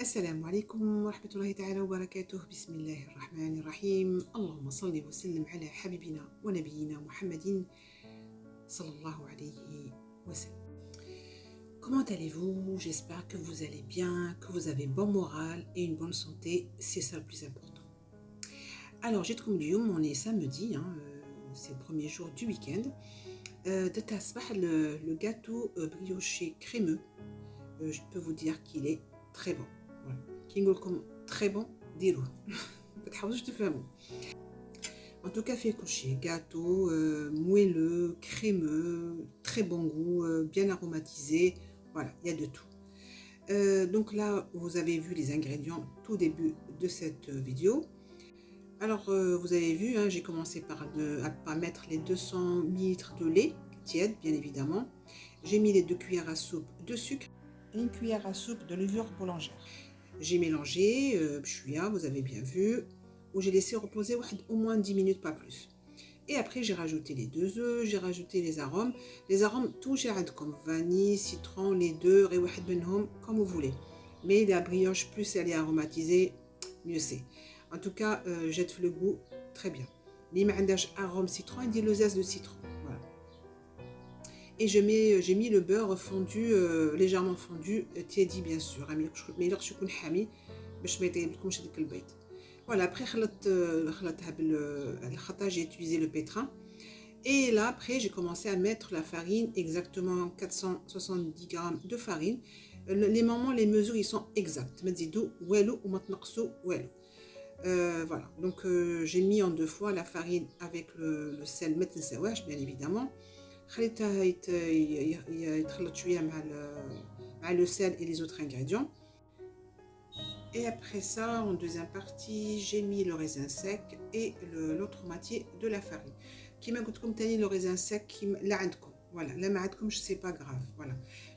السلام عليكم ورحمة الله تعالى وبركاته. بسم الله الرحمن الرحيم. اللهم صل وسلم على حبيبنا ونبينا محمد صلى الله عليه وسلم. Comment allez-vous? J'espère que vous allez bien, que vous avez bon moral et une bonne santé, c'est ça le plus important. Alors, j'ai trouvé اليوم, on est samedi, c'est le premier jour du week-end. De tasbah, le gâteau brioché crémeux, je peux vous dire qu'il est très bon. كي نقول لكم très bon ديروه ما تحاولوش تفهموا. En tout cas, fait coucher gâteau moelleux, crémeux, très bon goût, bien aromatisé. Voilà, il y a de tout. Donc là, vous avez vu les ingrédients tout début de cette vidéo. Alors, vous avez vu, j'ai commencé par mettre les 200 ml de lait tiède, bien évidemment. J'ai mis les 2 cuillères à soupe de sucre et une cuillère à soupe de levure boulangère. J'ai mélangé, vous avez bien vu, où j'ai laissé reposer au moins 10 minutes, pas plus. Et après, j'ai rajouté les 2 œufs, j'ai rajouté les arômes. Les arômes, tout j'ai comme vanille, citron, les deux, comme vous voulez. Mais la brioche, plus elle est aromatisée, mieux c'est. En tout cas, jette le goût très bien. Les m'indages arôme citron, il dit le zeste de citron. Voilà. Et j'ai mis le beurre fondu, légèrement fondu, tiédi bien sûr. Voilà, après j'ai utilisé le pétrin. Et là, après, j'ai commencé à mettre la farine, exactement 470 g de farine. Les moments, les mesures, ils sont exacts. Voilà, donc j'ai mis en 2 fois la farine avec le sel, bien évidemment. Le sel et les autres ingrédients. Et après ça, en deuxième partie, j'ai mis le raisin sec et l'autre moitié de la farine. Qui m'a dit comme tani le raisin sec qui là عندكم. Voilà, là ما عندكم, c'est pas grave. Voilà.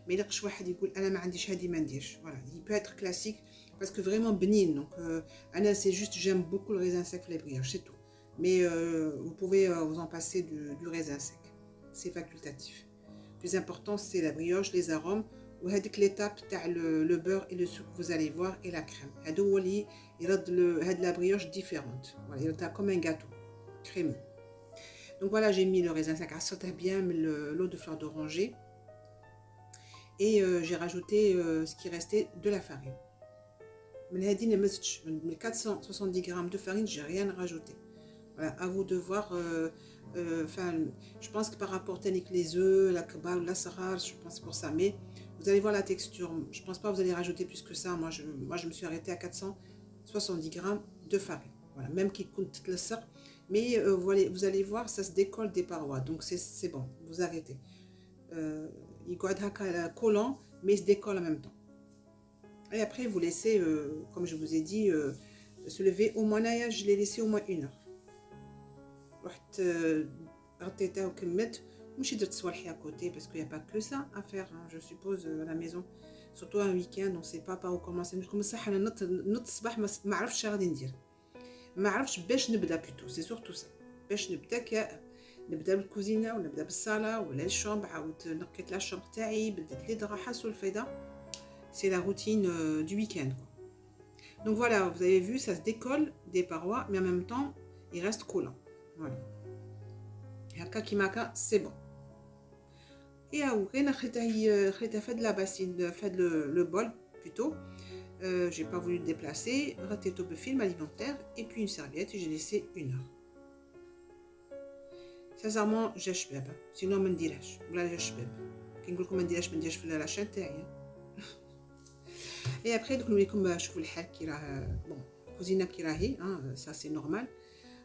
Mais là واحد يقول انا ما عنديش هذه ما نديرش. Voilà, il peut être classique parce que vraiment bénin. Donc Anna, c'est juste, j'aime beaucoup le raisin sec, les brioches, c'est tout. Mais vous pouvez vous en passer du raisin sec. C'est facultatif. Le plus important, c'est la brioche, les arômes. Ou هذيك l'étape تاع le beurre et le sucre, vous allez voir, et la crème. هذا هو اللي يرد هاد la brioche différente. Voilà, il est comme un gâteau crémeux. Donc voilà, j'ai mis le raisin sec, عصرته bien l'eau de fleur d'oranger. Et j'ai rajouté ce qui restait de la farine. من 470 g de farine, j'ai rien rajouté. Voilà, à vous de voir. Je pense que par rapport à les œufs, la kebab, la sarar, je pense pour ça. Mais vous allez voir la texture. Je pense pas que vous allez rajouter plus que ça. Moi, je me suis arrêtée à 470 g de farine. Voilà, même qui coûte le sar. Mais vous allez voir, ça se décolle des parois. Donc c'est bon, vous arrêtez. Il est collant, mais il se décolle en même temps. Et après, vous laissez, comme je vous ai dit, se lever au moins, je l'ai laissé au moins 1 heure. رحت غطيتها وكملت ومشي درت صوالحي à côté parce qu'il n'y a pas que ça à faire, je suppose, à la maison, surtout un week-end on sait pas par où commencer. نكون صح انا نط الصباح ما عرفتش غادي ندير، ما عرفتش باش نبدا بلوتو، سي سورتو سا باش نبدا بالكوزينه ولا نبدا بالصاله ولا الشومب. عاودت نقيت لا شومب تاعي، بدلت لي دراحه سولفيدا. سي لا روتين دو ويكاند. Donc voilà, vous avez vu, ça se décolle des parois, mais en même temps, il reste collant. Voilà. Et haka kimaka, c'est bon. Et à où fait de la bassine, fait le bol plutôt. J'ai pas voulu le déplacer. Raté au film alimentaire et puis une serviette et j'ai laissé 1 heure. Sincèrement, j'ai chbeb. Sinon, je ne dirais pas. Ou j'ai chbeb. Qui me dit que je ne dirais pas la chaîne. Et après, donc, nous comme je vous le dis, bon, cuisine qui rahi, ça c'est normal,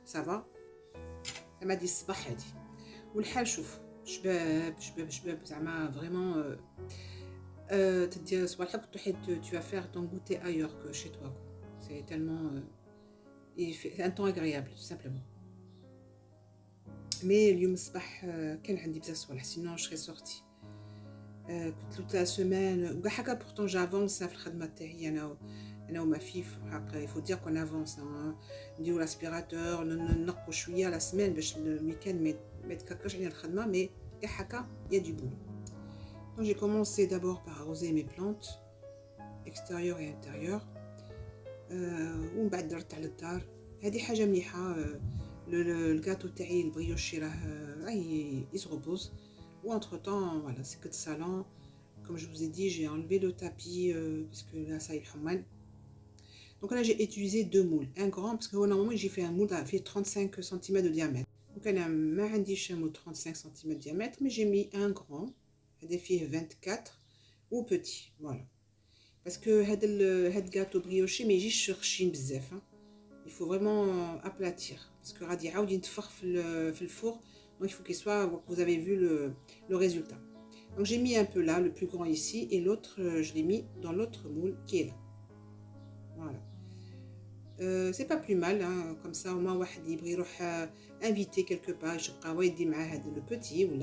ça va. Elle m'a dit الصباح هادي. والحال شوف شباب زعما vraiment تدير صباح tu vas faire ton goûter ailleurs que chez toi. C'est tellement c'est un temps agréable tout simplement. Mais اليوم الصباح كان عندي بزاف صوالح sinon je serais sortie. Toute la semaine وكاع حاجه pourtant j'avance في الخدمه تاعي انا وما فيف حق il faut dire qu'on avance نديرو l'aspirateur ننقوا شويه la semaine باش الويكاند ما يتكركرش علينا الخدمه mais كاع حاجه il y a du boulot. Donc j'ai commencé d'abord par arroser mes plantes extérieures et intérieures ومن بعد درت على الدار. هذه حاجه مليحه. الغاتو تاعي البريوشي راه il se repose. Ou entre temps, voilà, c'est que de salon. Comme je vous ai dit, j'ai enlevé le tapis parce que là, ça y est. Donc là, j'ai utilisé 2 moules. Un grand, parce que normalement, j'ai fait un moule qui fait 35 cm de diamètre. Donc elle a un moule 35 cm de diamètre, mais j'ai mis un grand, des filles 24 ou petit. Voilà. Parce que le gâteau brioché, mais j'y cherche bzef. Il faut vraiment aplatir. Parce que radi aoud yntfakh في الfour. Donc il faut qu'il soit, vous avez vu le résultat. Donc j'ai mis un peu là, le plus grand ici, et l'autre, je l'ai mis dans l'autre moule qui est là. Voilà. C'est pas plus mal, hein, comme ça au moins واحد يبغي يروح inviter quelque part, يبقى يدي معاه le petit ou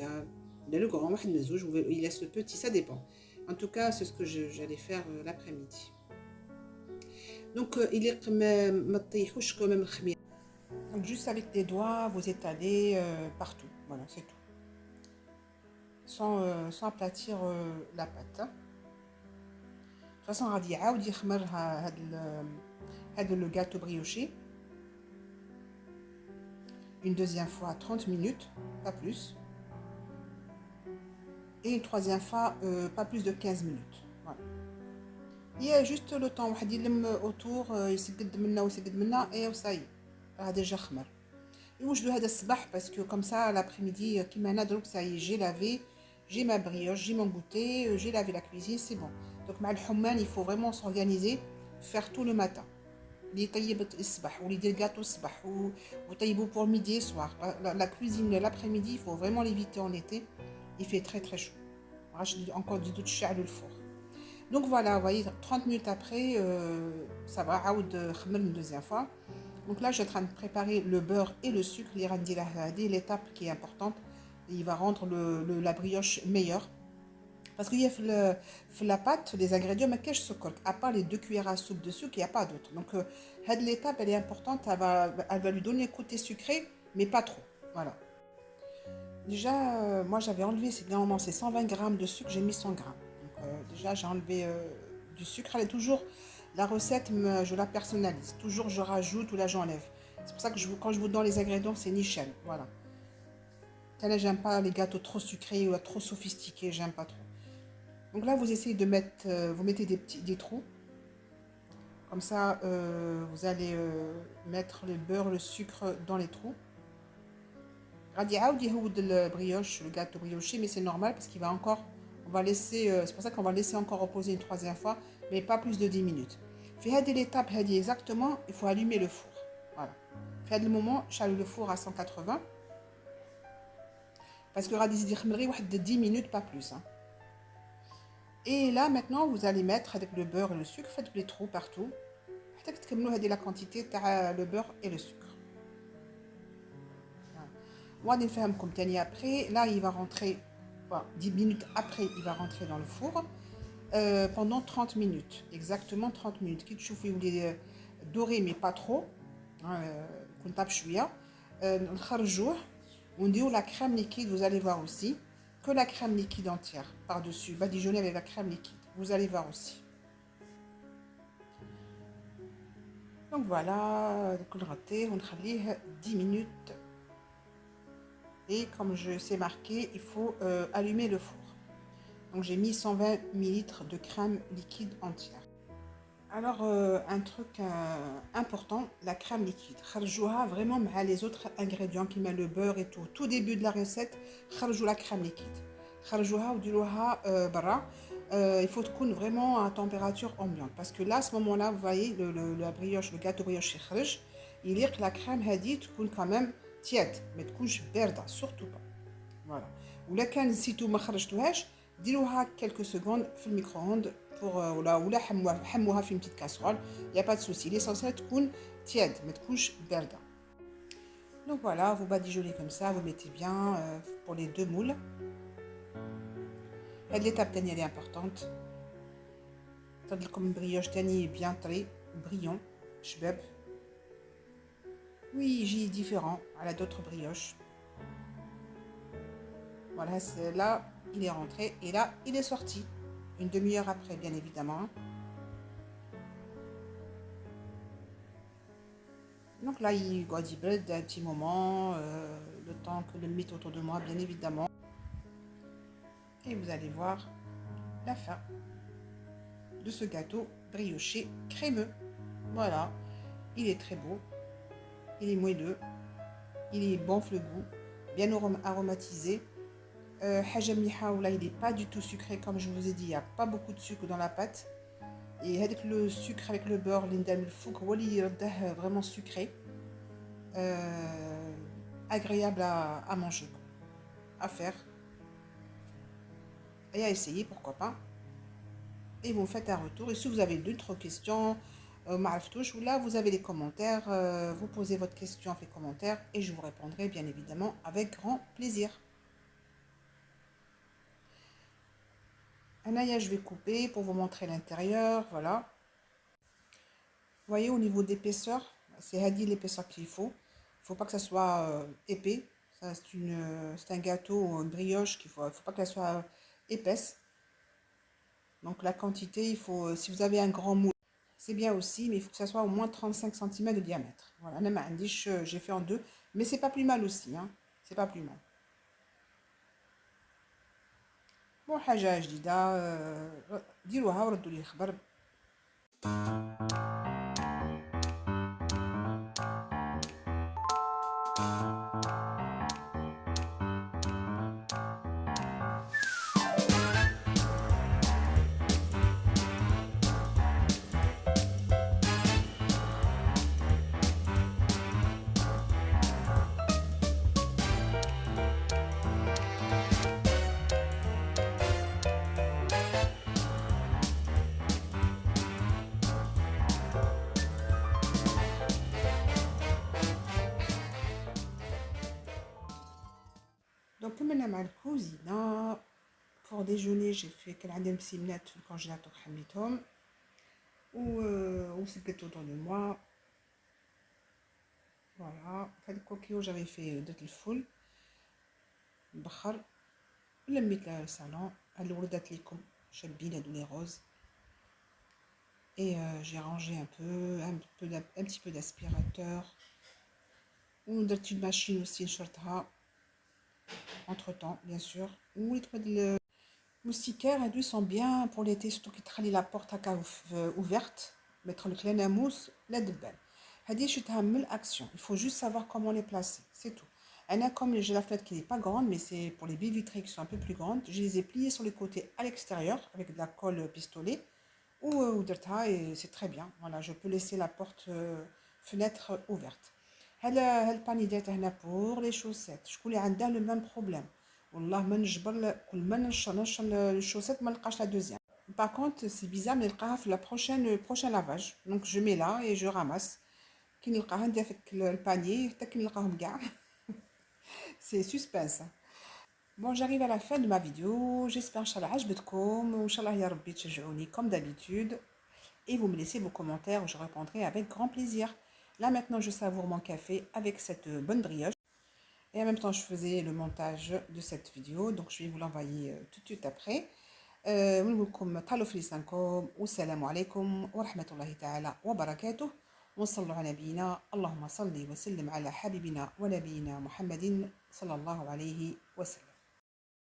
le grand, واحد من زوج, il laisse le petit, ça dépend. En tout cas, c'est ce que j'allais faire l'après-midi. Donc il ما تطيحوش quand même الخميره. Donc juste avec des doigts, vous étalez partout. Voilà, c'est tout. Sans aplatir la pâte. De toute façon, غادي يعاود يخمر هذا le gâteau brioché. Une deuxième fois 30 minutes, pas plus. Et une troisième fois, pas plus de 15 minutes. Voilà. Il y a juste le temps واحد يلم autour, يسقد منا ويسقد منا et ça y est. déjà خمر. يوجدوا هذا الصباح parce que comme ça l'après-midi كيما انا دروك ça y est, j'ai lavé, j'ai ma brioche, j'ai mon goûter, j'ai lavé la cuisine, c'est bon. Donc مع الحمان il faut vraiment s'organiser, faire tout le matin. اللي يطيب الصباح واللي يدير gâteau الصباح وطيبوا pour midi et soir. La cuisine l'après-midi, il faut vraiment l'éviter en été. Il fait très très chaud. Encore du تشعلوا الفور. Donc voilà, vous voyez 30 minutes après ça va عاود خمر une deuxième fois. Donc là, je suis en train de préparer le beurre et le sucre. L'étape qui est importante, il va rendre la brioche meilleure. Parce qu'il y a la pâte, les ingrédients, mais qu'est-ce que à part les 2 cuillères à soupe de sucre, il n'y a pas d'autre. Donc, l'étape, elle est importante. Elle va lui donner un côté sucré, mais pas trop. Voilà. Déjà, moi, j'avais enlevé, normalement, c'est 120 grammes de sucre, j'ai mis 100 grammes. Donc, déjà, j'ai enlevé du sucre. Elle est toujours... La recette, je la personnalise. Toujours, je rajoute ou là, j'enlève. C'est pour ça que quand je vous donne les ingrédients, c'est nickel. Voilà. Là, j'aime pas les gâteaux trop sucrés ou trop sophistiqués. J'aime pas trop. Donc là, vous essayez de mettre... vous mettez des trous. Comme ça, vous allez mettre le beurre, le sucre dans les trous. Le brioche, le gâteau brioché, mais c'est normal parce qu'il va encore... On va laisser... c'est pour ça qu'on va laisser encore reposer une troisième fois, mais pas plus de 10 minutes. في هذه l'étape exactement, il faut allumer le four. Voilà. في هذا moment, j'allume le four à 180 parce que غادي يزيد يخمر واحد de 10 minutes, pas plus. Hein. Et là maintenant, vous allez mettre avec le beurre et le sucre, faites les trous partout. حتى تكملوا هذه la quantité تاع le beurre et le sucre. وغادي نفهمكم تاني après. Là, il va rentrer 10 minutes après, il va rentrer dans le four. Pendant 30 minutes, exactement 30 minutes. Qui te vous les dorer mais pas trop. Qu'on tape chouïa. On dit la crème liquide, vous allez voir aussi que la crème liquide entière par-dessus, badigeonnée avec la crème liquide. Vous allez voir aussi. Donc voilà, on raté, on 10 minutes. Et comme je sais marqué, il faut allumer le four. Donc j'ai mis 120 millilitres de crème liquide entière. Alors un truc important, la crème liquide. خرجوها vraiment مع les autres ingrédients qui met le beurre et tout. Tout début de la recette, خرجوا la crème liquide. خرجوها وديروها برا. Il faut تكون vraiment à température ambiante parce que là à ce moment-là vous voyez la brioche, le gâteau brioche يخرج يليق la crème هذه تكون quand même tiède ما تكونش باردة surtout pas. Voilà. ولا كان نسيتو ما خرجتوهاش ديروها quelques secondes في الميكرووند pour ولا حموها في une petite casserole, il y a pas de souci, l'essentiel تكون tiède ما تكونش باردة. Donc voilà, vous badigeonnez comme ça, vous mettez bien pour les deux moules. هاد l'étape تانية elle est importante. طلع لكم brioche تاني bien طري brillant شباب. Oui, يجي différent على d'autres brioches. Voilà, là, il est rentré et là, il est sorti. Une demi-heure après, bien évidemment. Donc là, il doit brûler un petit moment, le temps que le mette autour de moi, bien évidemment. Et vous allez voir la fin de ce gâteau brioché crémeux. Voilà, il est très beau, il est moelleux, il est bon le goût, bien aromatisé. حاجة مليحة ولا il n'est pas du tout sucré comme je vous ai dit, il n'y a pas beaucoup de sucre dans la pâte. Et avec le sucre avec le beurre اللي ندير من الفوق هو اللي يرده vraiment sucré, agréable à manger, à faire et à essayer, pourquoi pas. Et vous me faites un retour. Et si vous avez d'autres questions, ou là vous avez les commentaires, vous posez votre question dans les commentaires et je vous répondrai bien évidemment avec grand plaisir. Là, je vais couper pour vous montrer l'intérieur, voilà. Vous voyez au niveau d'épaisseur, c'est Hadi l'épaisseur qu'il faut. Il ne faut pas que ça soit épais. C'est un gâteau ou une brioche qu'il faut pas qu'elle soit épaisse. Donc la quantité, il faut, si vous avez un grand moule, c'est bien aussi, mais il faut que ça soit au moins 35 cm de diamètre. Voilà, j'ai fait en deux, mais c'est pas plus mal aussi, hein. C'est pas plus mal. Bon, حاجة جديدة ديروها وردوا لي الخبر. Donc comme on a mal cuisine, pour déjeuner j'ai fait qu'elle a des petits minutes dans le congélateur حميتهم وسبت autour de moi. Voilà, هاد الكوكيو j'avais fait de الفول بخر لميت الصالون هاد ولدات ليكم شابين هادو لي روز. Et j'ai rangé un petit peu d'aspirateur. Ou une machine aussi نشرتها entre temps bien sûr. Ou les moustiquaires ils sont bien pour l'été, surtout qui تخلي la porte ouverte, mettre le clé à mousse la debelle. هذه شفتها من l'action, il faut juste savoir comment les placer, c'est tout. أنا comme j'ai la fenêtre qui n'est pas grande, mais c'est pour les baies vitrées qui sont un peu plus grandes, je les ai pliées sur les côtés à l'extérieur avec de la colle pistolet ou درتها et c'est très bien. Voilà, je peux laisser la porte fenêtre ouverte. هالباني ديالها هنا pour les chaussettes. شكون اللي عندها le même problème. والله ما نجبر كل ما نشر الشوسات ما نلقاش لا دوزيام. Par contre, c'est bizarre, mais نلقاها في le prochain lavage. Donc je mets là et je ramasse. كي نلقاها ندير في الباني حتى كي نلقاهم كاع. C'est suspense. Bon, j'arrive à la fin de ma vidéo. J'espère inchallah عجبتكم وإنشالله يا ربي تشجعوني comme d'habitude. Et vous me laissez vos commentaires, je répondrai avec grand plaisir. Là maintenant, je savoure mon café avec cette bonne brioche. Et en même temps, je faisais le montage de cette vidéo, donc je vais vous l'envoyer tout de suite après. ونقول لكم طالوا في لسانكم والسلام عليكم ورحمة الله تعالى وبركاته. ونصلوا على نبينا. اللهم صل وسلم على حبيبنا ونبينا محمد صلى الله عليه وسلم.